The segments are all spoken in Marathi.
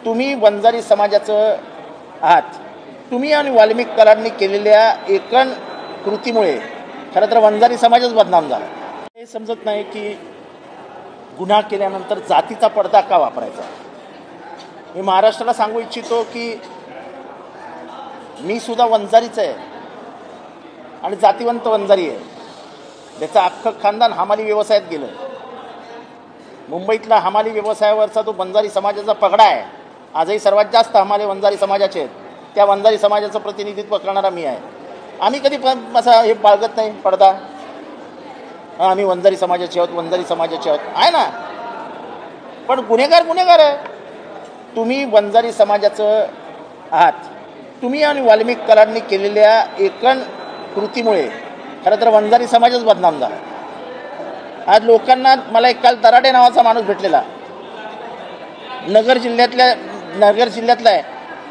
तुम्ही वंजारी समाजाचं आहात. तुम्ही आणि वाल्मिक कराडांनी केलेल्या एकन कृतीमुळे खरं तर वंजारी समाजच बदनाम झाला. हे समजत नाही की गुन्हा केल्यानंतर जातीचा पडदा का वापरायचा. मी महाराष्ट्राला सांगू इच्छितो की मी सुद्धा वंजारीच आहे आणि जातीवंत वंजारी आहे. त्याचं अख्खं खानदान हमाली व्यवसायात गेलं. मुंबईतला हमाली व्यवसायावरचा तो वंजारी समाजाचा पगडा आहे. आजही सर्वात जास्त हमाली वंजारी समाजाचे आहेत. त्या वंजारी समाजाचं प्रतिनिधित्व करणारा मी आहे. आम्ही कधी असा हे बाळगत नाही पडदा. आम्ही वंजारी समाजाचे आहोत, वंजारी समाजाचे आहोत आहे ना. पण गुन्हेगार आहे. तुम्ही वंजारी समाजाचं आहात. तुम्ही आणि वाल्मिक कराडांनी केलेल्या एकन कृतीमुळे खरं तर वंजारी समाजच बदनाम झाला. आज लोकांना मला एक काल दराडे नावाचा माणूस भेटलेला, नगर जिल्ह्यातला आहे.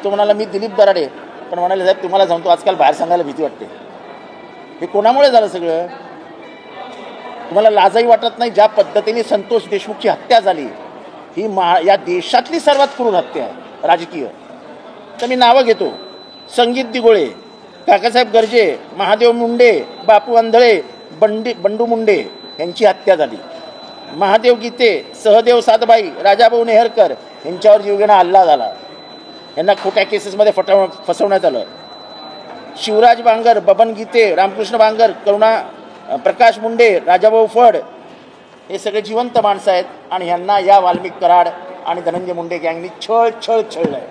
तो म्हणाला मी दिलीप दराडे. पण म्हणाले साहेब तुम्हाला सांगतो आजकाल बाहेर सांगायला भीती वाटते. हे कोणामुळे झालं सगळं. तुम्हाला लाजही वाटत नाही. ज्या पद्धतीने संतोष देशमुखची हत्या झाली ही या देशातली सर्वात क्रूर हत्या आहे राजकीय. तर मी नावं घेतो. संगीत दिगोळे, काकासाहेब गर्जे, महादेव मुंडे, बापू अंधळे, बंडू मुंडे यांची हत्या झाली. महादेव गीते, सहदेव सातबाई, राजाभाऊ नेहरकर यांच्यावर जीवघेणा हल्ला झाला. यांना खोट्या केसेसमध्ये फसवण्यात आलं. शिवराज बांगर, बबन गीते, रामकृष्ण बांगर, प्रकाश मुंडे, राजाभाऊ फड हे सगळे जिवंत माणसं आहेत आणि ह्यांना या वाल्मिक कराड आणि धनंजय मुंडे गँगनी छळलंय.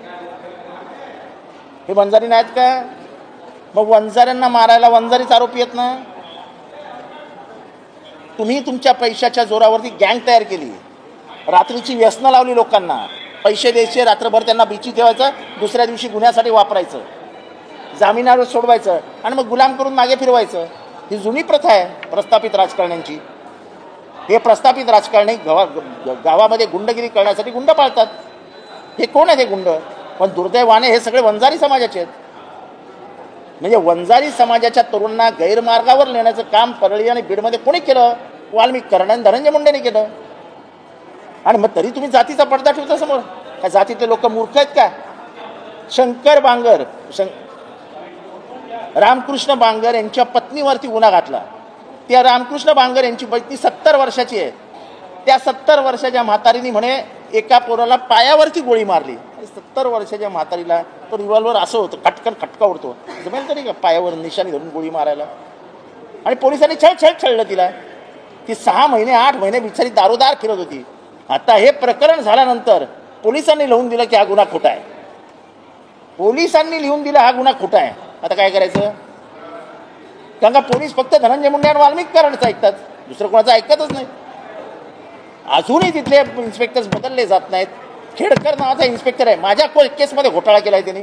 हे वंजारी नाहीत का. मग वंजाऱ्यांना मारायला वंजारीच आरोपी आहेत ना. तुम्ही तुमच्या पैशाच्या जोरावरती गँग तयार केली. रात्रीची व्यसनं लावली लोकांना. पैसे द्यायचे, रात्रभर त्यांना बिची ठेवायचं, दुसऱ्या दिवशी गुन्ह्यासाठी वापरायचं, जामिनावर सोडवायचं आणि मग गुलाम करून मागे फिरवायचं. ही जुनी प्रथा आहे प्रस्थापित राजकारण्यांची. हे प्रस्थापित राजकारणी गावामध्ये गुंडगिरी करण्यासाठी गुंड पाळतात. हे कोण आहेत हे गुंड. पण दुर्दैवाने हे सगळे वंजारी समाजाचे आहेत. म्हणजे वंजारी समाजाच्या तरुणांना गैरमार्गावर नेण्याचं काम परळी आणि बीडमध्ये कोणी केलं. वाल्मिक कराड आणि धनंजय मुंडेने केलं. आणि मग तरी तुम्ही जातीचा पडदा ठेवता समोर. काय जातीतले लोक मूर्ख आहेत का. शंकर बांगर, रामकृष्ण बांगर यांच्या पत्नीवरती गुन्हा घातला. त्या रामकृष्ण बांगर यांची पत्नी 70 वर्षाची आहे. त्या 70 वर्षाच्या म्हातारीने म्हणे एका पोराला पायावरती गोळी मारली. 70 वर्षाच्या म्हातारीला तो रिव्हॉल्वर असं होतं, खटका उडतो. जमेल तरी का पायावर निशाणी धरून गोळी मारायला. आणि पोलिसांनी छळलं तिला. ती 6 महिने 8 महिने बिचारी दारोदार फिरत होती. आता हे प्रकरण झाल्यानंतर पोलिसांनी लिहून दिलं की हा गुन्हा खोटा आहे. पोलिसांनी लिहून दिला हा गुन्हा खोटा आहे. आता काय करायचं. कारण का पोलीस फक्त धनंजय मुंडे आणि वाल्मिक कराडचं ऐकतात, दुसरं कोणाचं ऐकतच नाही. अजूनही तिथले इन्स्पेक्टर्स बदलले जात नाहीत. खेडकर नावाचा इन्स्पेक्टर आहे. माझ्या केसमध्ये घोटाळा केला आहे त्यांनी.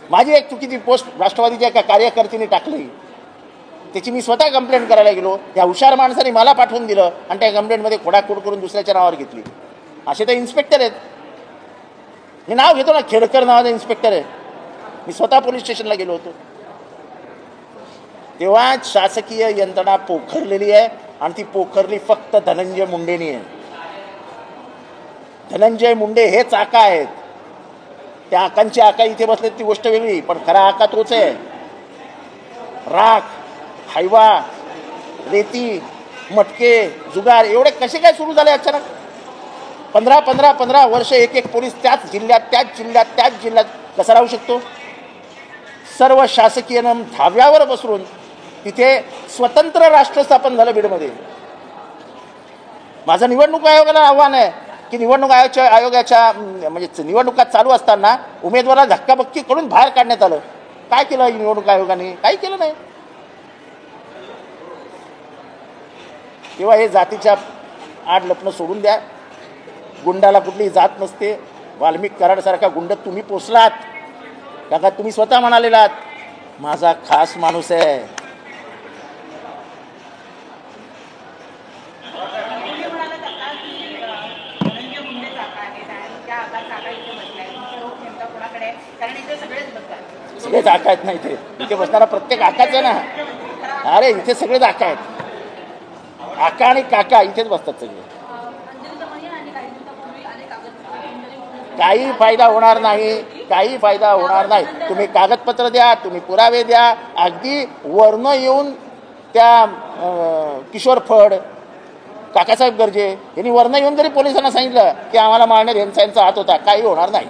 माझी एक चुकीची पोस्ट राष्ट्रवादीच्या एका कार्यकर्त्यांनी टाकली. त्याची मी स्वतः कंप्लेंट करायला गेलो. त्या हुशार माणसाने मला पाठवून दिलं आणि त्या कंप्लेंटमध्ये खोडाखोड करून दुसऱ्याच्या नावावर घेतली. असे तर इन्स्पेक्टर आहेत. मी नाव घेतो ना, खेडकर नावाचा इन्स्पेक्टर आहे. मी स्वतः पोलीस स्टेशनला गेलो होतो. तेव्हा शासकीय यंत्रणा पोखरलेली आहे आणि ती पोखरली फक्त धनंजय मुंडेनी आहे. धनंजय मुंडे हेच आका आहेत. त्या आकांची आका इथे बसलेत ती गोष्ट वेगळी, पण खरा आका तोच आहे. राख, हायवा, रेती, मटके, जुगार एवढे कसे काय सुरू झाले अचानक. 15 वर्ष एक पोलीस त्याच जिल्ह्यात कसा राहू शकतो. सर्व शासकीय नियम धाव्यावर बसवून तिथे स्वतंत्र राष्ट्र स्थापन झालं बीडमध्ये. माझं निवडणूक आयोगाला आव्हान आहे की निवडणूक आयोगाच्या म्हणजे निवडणुका चालू असताना उमेदवाराला धक्काबक्की करून बाहेर काढण्यात आलं. काय केलं निवडणूक आयोगाने. काही केलं नाही. तेव्हा हे जातीच्या आड लपणं सोडून द्या. गुंडाला कुठलीही जात नसते. वाल्मिक कराडसारखा गुंड तुम्ही पोचलात. काका तुम्ही स्वतः म्हणालेलात माझा खास माणूस आहे. सगळेच आका आहेत ना इथे बसणारा प्रत्येक आकाच आहे ना. अरे इथे सगळेच आका आहेत. आका आणि काका इथेच बसतात सगळे. काही फायदा होणार नाही, काही फायदा होणार नाही. तुम्ही कागदपत्र द्या, तुम्ही पुरावे द्या. अगदी वरनं येऊन त्या किशोर फड, काकासाहेब गर्जे यांनी वरनं येऊन जरी पोलिसांना सांगितलं की आम्हाला मारण्यात यांचा हात होता, काही होणार नाही.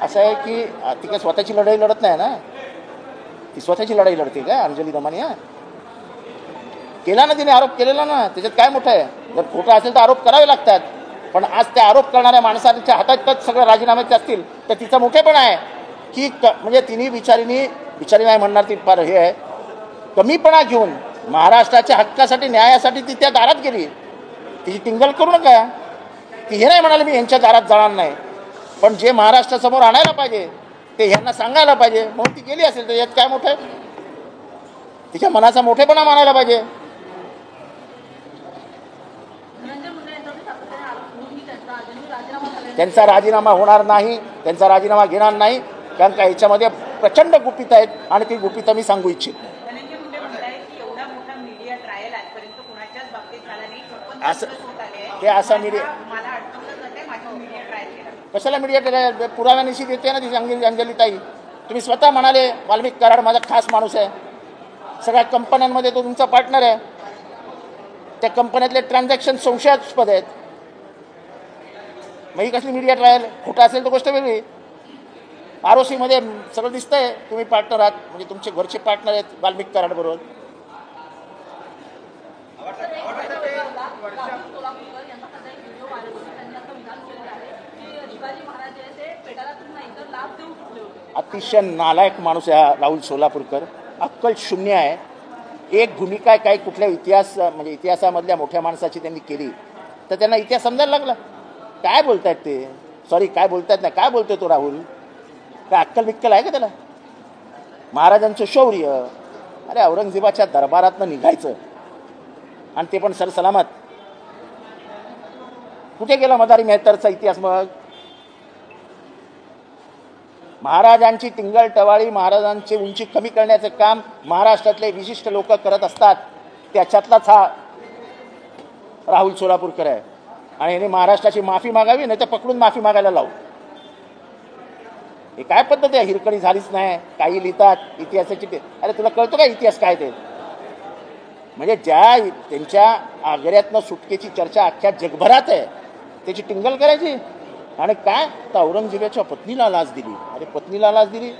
असं आहे की ती काय स्वतःची लढाई लढत नाही ना, ती स्वतःची लढाई लढते का अंजली दमानिया? केला ना तिने, आरोप केलेला ना, त्याच्यात काय मोठं आहे? जर खोटं असेल तर आरोप करावे लागतात. पण आज त्या आरोप करणाऱ्या माणसाच्या हातात सगळं राजीनाम्याचे असतील तर तिचा मोठेपणा आहे की म्हणजे तिने बिचारी नाही म्हणणार, ती फार हे आहे, कमीपणा घेऊन महाराष्ट्राच्या हक्कासाठी न्यायासाठी ती त्या दारात गेली. तिची टिंगल करू नका. ती हे नाही म्हणाली मी यांच्या दारात जाणार नाही, पण जे महाराष्ट्रासमोर आणायला पाहिजे ते ह्यांना सांगायला पाहिजे म्हणून ती गेली असेल तर यात काय मोठं आहे? तिच्या मनाचा मोठेपणा मानायला पाहिजे. त्यांचा राजीनामा होणार नाही, त्यांचा राजीनामा घेणार नाही, कारण का याच्यामध्ये प्रचंड गुपित आहेत आणि ती गुपित मी सांगू इच्छित नाही. असं ते असा मीडिया कशाला मीडिया ट्रायल पुराव्यानिशी देते ना ती अंजलीताई. तुम्ही स्वतः म्हणाले वाल्मिक कराड माझा खास माणूस आहे, सगळ्या कंपन्यांमध्ये तो तुमचा पार्टनर आहे, त्या कंपन्यातले ट्रान्झॅक्शन संशयास्पद आहेत. मग ही कसली मीडिया ट्रायल? खोटं असेल तर गोष्ट वेगळी. ROC मध्ये सगळं दिसतंय, तुम्ही पार्टनर आहात, म्हणजे तुमचे घरचे पार्टनर आहेत वाल्मिक कराड बरोबर. अतिशय नालायक माणूस आहे हा राहुल सोलापूरकर, अक्कल शून्य आहे. एक भूमिका काय कुठल्या इतिहासामधल्या मोठ्या माणसाची त्यांनी केली तर त्यांना इतिहास समजायला लागला. काय बोलतायत ते? सॉरी, काय बोलतायत नाही, काय बोलतोय तो राहुल? काय अक्कल बिक्कल आहे का त्याला? महाराजांचं शौर्य, अरे औरंगजेबाच्या दरबारातनं निघायचं आणि ते पण सरसलामत. कुठे गेला मदारी मेहतरचा इतिहास? मग महाराजांची टिंगल टवाळी, महाराजांची उंची कमी करण्याचं काम महाराष्ट्रातले विशिष्ट लोक करत असतात. त्याच्यातलाच हा राहुल सोलापूरकर आहे. आणि याने महाराष्ट्राची माफी मागावी, नाही तर पकडून माफी मागायला लावू. हे काय पद्धत आहे? हिरकणी झालीच नाही, काही लिहितात इतिहासाची. अरे तुला कळतो का इतिहास काय ते? म्हणजे ज्या त्यांच्या आग्र्यातनं सुटकेची चर्चा अख्ख्या जगभरात आहे त्याची टिंगल करायची. आणि काय तर औरंगजेबाच्या पत्नीला लाच दिली. अरे पत्नीला लाच दिली?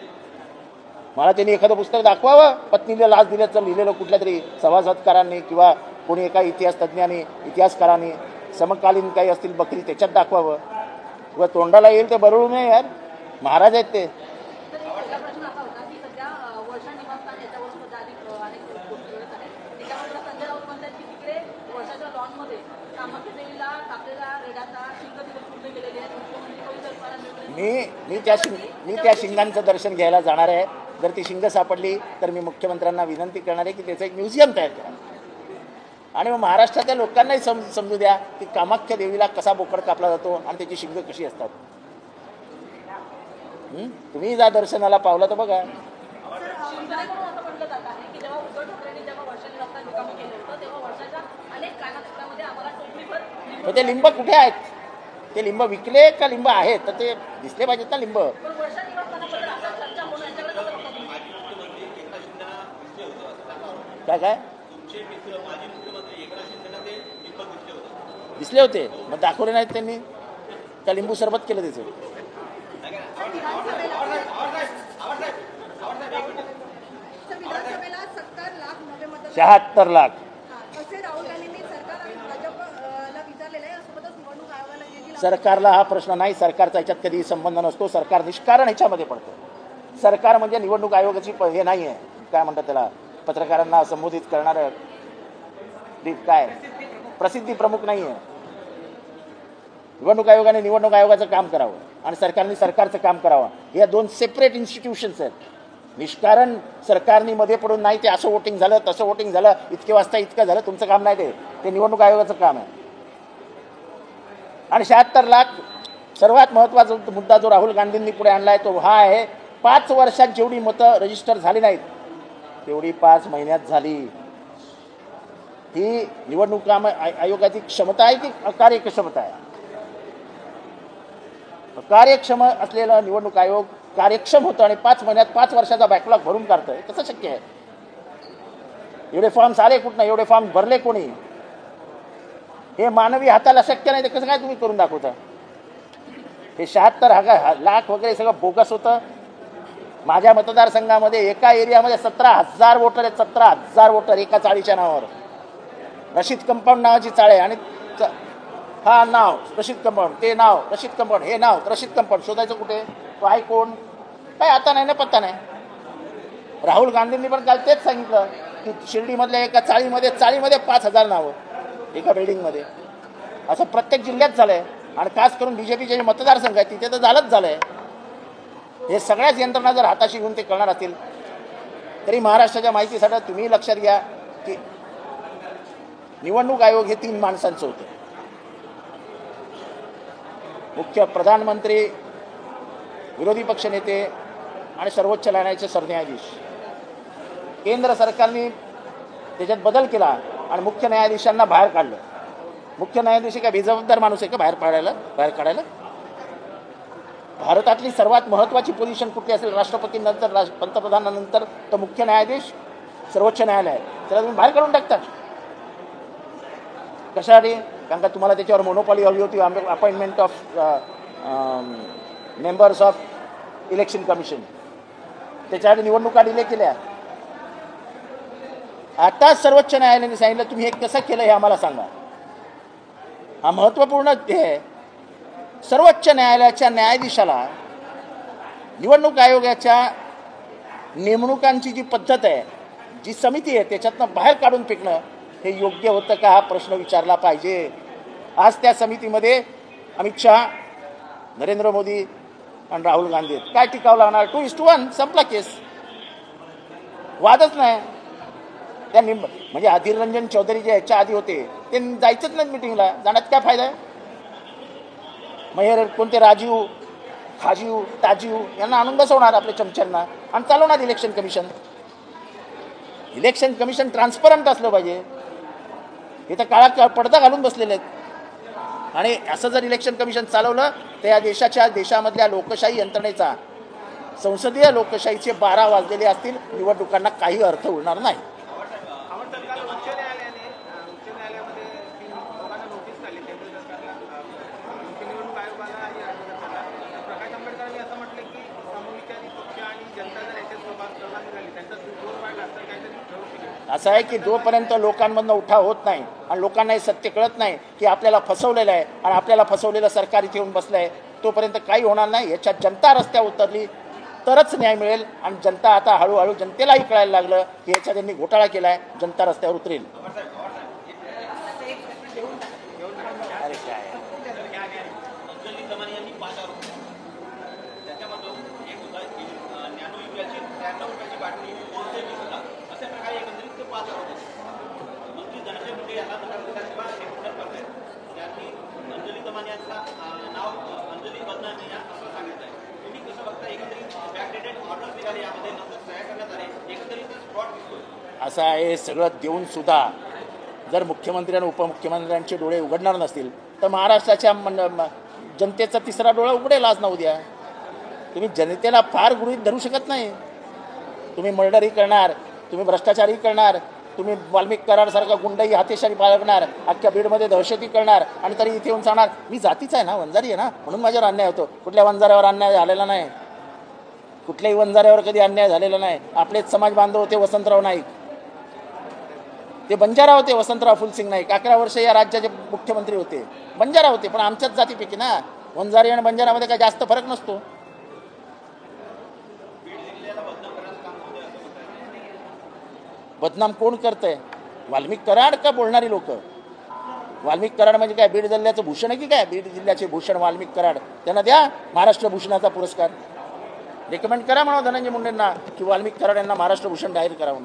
मला त्यांनी एखादं पुस्तक दाखवावं पत्नीला लाच दिल्याचं लिहिलेलं कुठल्या तरी सभासदकारांनी किंवा कोणी एका इतिहास तज्ज्ञांनी, इतिहासकारांनी, समकालीन काही असतील बकरी त्याच्यात दाखवावं. व तोंडाला येईल ते बरोबर नाही यार, महाराज आहेत ते. मी त्या शिंगांचं दर्शन घ्यायला जाणार आहे. जर ती शिंग सापडली तर मी मुख्यमंत्र्यांना विनंती करणार आहे की त्याचं एक म्युझियम तयार करा आणि मग महाराष्ट्रातल्या लोकांनाही समजू द्या की कामाख्या देवीला कसा बोकड कापला जातो आणि त्याची शिंग कशी असतात. तुम्ही जा दर्शनाला पावला तर बघा. ते लिंब कुठे आहेत? ते लिंब विकले का लिंब आहेत? तर ते दिसले पाहिजेत ना लिंब. काय काय दिसले होते? मग दाखवले नाहीत त्यांनी का लिंबू सरबत केलं त्याचं? 76 लाख. सरकारला हा प्रश्न नाही, सरकारचा याच्यात कधी संबंध नसतो. सरकार निष्कारण ह्याच्यामध्ये पडतं. सरकार म्हणजे निवडणूक आयोगाची हे नाही आहे, काय म्हणतात त्याला, पत्रकारांना संबोधित करणारं काय प्रसिद्धी प्रमुख नाही आहे. निवडणूक आयोगाने निवडणूक आयोगाचं काम करावं आणि सरकारने सरकारचं काम करावं. या दोन सेपरेट इन्स्टिट्यूशन्स आहेत. निष्कारण सरकारने मध्ये पडून नाही ते असं वोटिंग झालं तसं वोटिंग झालं, इतके वाजता इतकं झालं, तुमचं काम नाही, ते निवडणूक आयोगाचं काम आहे. आणि 76 लाख सर्वात महत्त्वाचा मुद्दा जो राहुल गांधींनी पुढे आणलाय तो हा आहे, 5 वर्षात जेवढी मतं रजिस्टर झाली नाहीत तेवढी 5 महिन्यात झाली. ही निवडणूक आयोगाची क्षमता आहे की अकार्यक्षमता आहे? कार्यक्षम असलेला निवडणूक आयोग कार्यक्षम होतं आणि 5 महिन्यात 5 वर्षाचा बॅकलॉग भरून काढतोय. कसं शक्य आहे? एवढे फॉर्म्स आले कुठनं? एवढे फॉर्म भरले कोणी? हे मानवी हाताला शक्य नाही. ते कसं काय तुम्ही करून दाखवता? हे 76 लाख वगैरे सगळं बोगस होतं. माझ्या मतदारसंघामध्ये एका एरियामध्ये 17,000 वोटर आहेत. 17,000 वोटर एका चाळीच्या नावावर. रशीद कंपाऊंड नावाची चाळ आहे आणि हा नाव रशीद कंपाऊंड, ते नाव रशीद कंपाऊंड, हे नाव रशीद कंपाऊंड. शोधायचं कुठे? तो आहे कोण? काय आता नाही ना, पत्ता नाही. राहुल गांधींनी पण काल तेच सांगितलं की शिर्डीमधल्या एका चाळीमध्ये 5,000 नावं एका बिल्डिंगमध्ये. असं प्रत्येक जिल्ह्यात झालंय आणि खास करून बीजेपीचे जे मतदारसंघ आहेत तिथे तर झालंच झालंय. हे सगळ्याच यंत्रणा जर हाताशी घेऊन ते करणार असतील तरी महाराष्ट्राच्या माहितीसाठी तुम्ही लक्षात घ्या की निवडणूक आयोग हे 3 माणसांचं होतं. मुख्य प्रधानमंत्री, विरोधी पक्षनेते आणि सर्वोच्च न्यायालयाचे सरन्यायाधीश. केंद्र सरकारने त्याच्यात बदल केला आणि मुख्य न्यायाधीशांना बाहेर काढलं. मुख्य न्यायाधीश काय बेजबाबदार माणूस आहे का बाहेर काढायला? भारतातली सर्वात महत्त्वाची पोझिशन कुठली असेल राष्ट्रपतीनंतर, पंतप्रधानानंतर, तर मुख्य न्यायाधीश, सर्वोच्च न्यायालय. त्याला तुम्ही बाहेर काढून टाकता कशासाठी? कारण का तुम्हाला त्याच्यावर मोनोपॉली हवी होती appointment of members of election commission. त्याच्यासाठी निवडणुका डिले केल्या. आता सर्वोच्च न्यायालयाने सांगितलं तुम्ही हे कसं केलं हे आम्हाला सांगा. हा महत्त्वपूर्ण आहे. सर्वोच्च न्यायालयाच्या न्यायाधीशाला निवडणूक आयोगाच्या नेमणुकांची जी पद्धत आहे, जी समिती आहे, त्याच्यातनं बाहेर काढून फेकणं हे योग्य होतं का? हा प्रश्न विचारला पाहिजे. आज त्या समितीमध्ये अमित शहा, नरेंद्र मोदी आणि राहुल गांधी आहेत. काय टिकावं लागणार? 2:1 संपला केस. वादच नाही. त्यांनी म्हणजे अधीर रंजन चौधरी जे याच्या आधी होते ते जायचंच नाही मिटिंगला. जाण्यात काय फायदा आहे? मग हे कोणते राजीव, खाजीव, ताजीव यांना आणून बसवणार आपल्या चमच्यांना आणि चालवणार election commission. Election commission transparent असलं पाहिजे. हे तर काळा पडदा घालून बसलेले आहेत. आणि असं जर इलेक्शन कमिशन चालवलं तर या देशामधल्या लोकशाही यंत्रणेचा, संसदीय लोकशाहीचे 12 वाजलेले असतील. निवडणुकांना काही अर्थ उरणार नाही. असं आहे की जोपर्यंत लोकांमधनं उठाव होत नाही आणि लोकांना हे सत्य कळत नाही की आपल्याला फसवलेलं आहे आणि आपल्याला फसवलेलं सरकार इथे येऊन बसलं आहे, तोपर्यंत काही होणार नाही. याच्यात जनता रस्त्यावर उतरली तरच न्याय मिळेल. आणि जनता आता हळूहळू जनतेलाही कळायला लागलं की याच्यात त्यांनी घोटाळा केला आहे. जनता रस्त्यावर उतरेल. असं आहे, सगळं देऊन सुद्धा जर मुख्यमंत्री आणि उपमुख्यमंत्र्यांचे डोळे उघडणार नसतील तर महाराष्ट्राच्या जनतेचा तिसरा डोळा उघडेल आज ना उद्या. तुम्ही जनतेला फार गृहीत धरू शकत नाही. तुम्ही मर्डरही करणार, तुम्ही भ्रष्टाचारही करणार, तुम्ही वाल्मिक कराडसारखा गुंडही हातेशारी बाळगणार, अख्ख्या बीडमध्ये दहशती करणार आणि तरी इथे येऊन सांगणार मी जातीचा आहे ना, वंजारी आहे ना, म्हणून माझ्यावर अन्याय होतो. कुठल्या वंजाऱ्यावर अन्याय झालेला नाही. कुठल्याही वंजाऱ्यावर कधी अन्याय झालेला नाही. आपलेच समाज बांधव होते वसंतराव नाईक. ते बंजारा होते. वसंतराव फुलसिंग नाईक 11 वर्ष या राज्याचे मुख्यमंत्री होते. बंजारा होते पण आमच्याच जातीपैकी ना. वंजारी आणि बंजारामध्ये काही जास्त फरक नसतो. बदनाम कोण करतंय? वाल्मिक कराड का बोलणारी लोक? वाल्मिक कराड म्हणजे काय बीड जिल्ह्याचं भूषण आहे की काय? बीड जिल्ह्याचे भूषण वाल्मिक कराड. त्यांना द्या महाराष्ट्र भूषणाचा पुरस्कार. रेकमेंड करा म्हणा धनंजय मुंडेंना की वाल्मिक कराड यांना महाराष्ट्र भूषण जाहीर करा म्हणून.